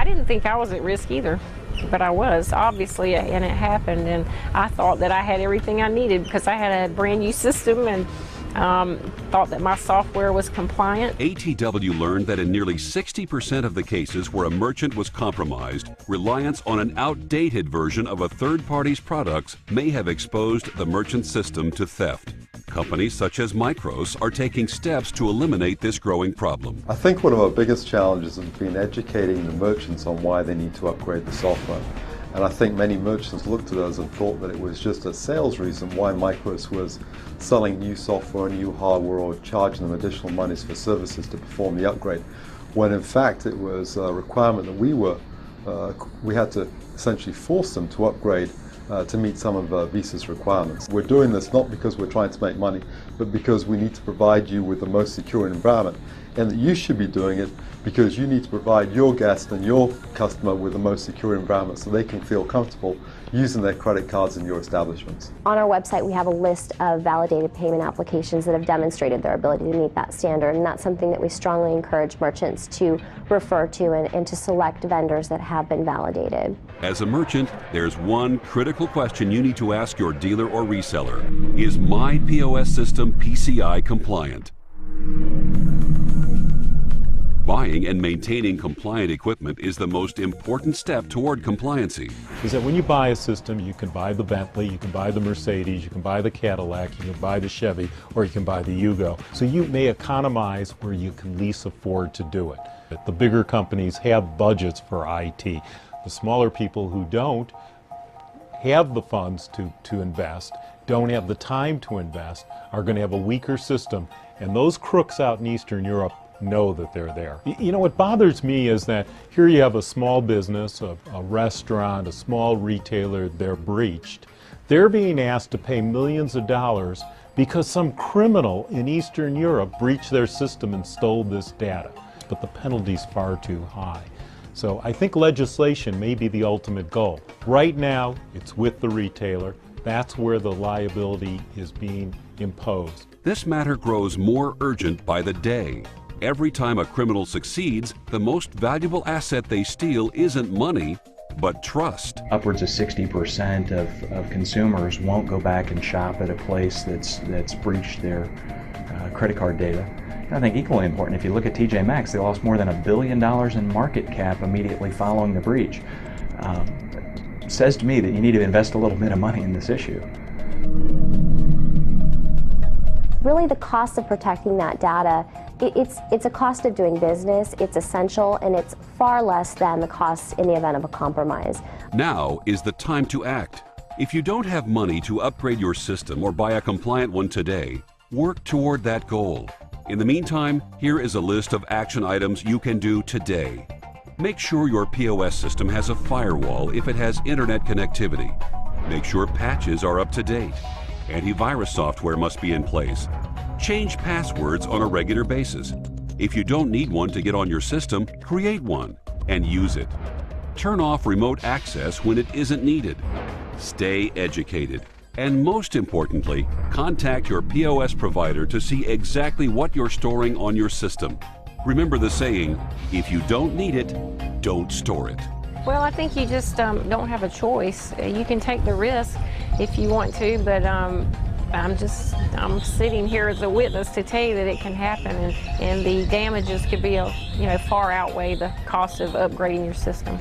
didn't think I was at risk either, but I was, obviously, and it happened, and I thought that I had everything I needed because I had a brand new system and thought that my software was compliant. ATW learned that in nearly 60% of the cases where a merchant was compromised, reliance on an outdated version of a third party's products may have exposed the merchant's system to theft. Companies such as Micros are taking steps to eliminate this growing problem. I think one of our biggest challenges has been educating the merchants on why they need to upgrade the software. And I think many merchants looked at us and thought that it was just a sales reason why Micros was selling new software, new hardware, or charging them additional monies for services to perform the upgrade, when in fact it was a requirement that we had to essentially force them to upgrade to meet some of Visa's requirements. We're doing this not because we're trying to make money, but because we need to provide you with the most secure environment, and that you should be doing it because you need to provide your guest and your customer with the most secure environment so they can feel comfortable using their credit cards in your establishments. On our website, we have a list of validated payment applications that have demonstrated their ability to meet that standard, and that's something that we strongly encourage merchants to refer to and to select vendors that have been validated. As a merchant, there's one critical question you need to ask your dealer or reseller. Is my POS system PCI compliant? Buying and maintaining compliant equipment is the most important step toward compliancy. Is that when you buy a system, you can buy the Bentley, you can buy the Mercedes, you can buy the Cadillac, you can buy the Chevy, or you can buy the Yugo. So you may economize where you can least afford to do it. But the bigger companies have budgets for IT. The smaller people who don't have the funds to invest, don't have the time to invest, are going to have a weaker system. And those crooks out in Eastern Europe know that they're there. You know, what bothers me is that here you have a small business, a restaurant, a small retailer, they're breached. They're being asked to pay millions of dollars because some criminal in Eastern Europe breached their system and stole this data. But the penalty's far too high. So I think legislation may be the ultimate goal. Right now, it's with the retailer. That's where the liability is being imposed. This matter grows more urgent by the day. Every time a criminal succeeds, the most valuable asset they steal isn't money, but trust. Upwards of 60% of consumers won't go back and shop at a place that's breached their credit card data. And I think equally important, if you look at TJ Maxx, they lost more than $1 billion in market cap immediately following the breach. Says to me that you need to invest a little bit of money in this issue. Really, the cost of protecting that data, it's a cost of doing business, it's essential, and it's far less than the costs in the event of a compromise. Now is the time to act. If you don't have money to upgrade your system or buy a compliant one today, work toward that goal. In the meantime, here is a list of action items you can do today. Make sure your POS system has a firewall if it has internet connectivity. Make sure patches are up to date. Antivirus software must be in place. Change passwords on a regular basis. If you don't need one to get on your system, create one and use it. Turn off remote access when it isn't needed. Stay educated. And most importantly, contact your POS provider to see exactly what you're storing on your system. Remember the saying, if you don't need it, don't store it. Well, I think you just don't have a choice. You can take the risk if you want to, but I'm sitting here as a witness to tell you that it can happen, and the damages could be far outweigh the cost of upgrading your system.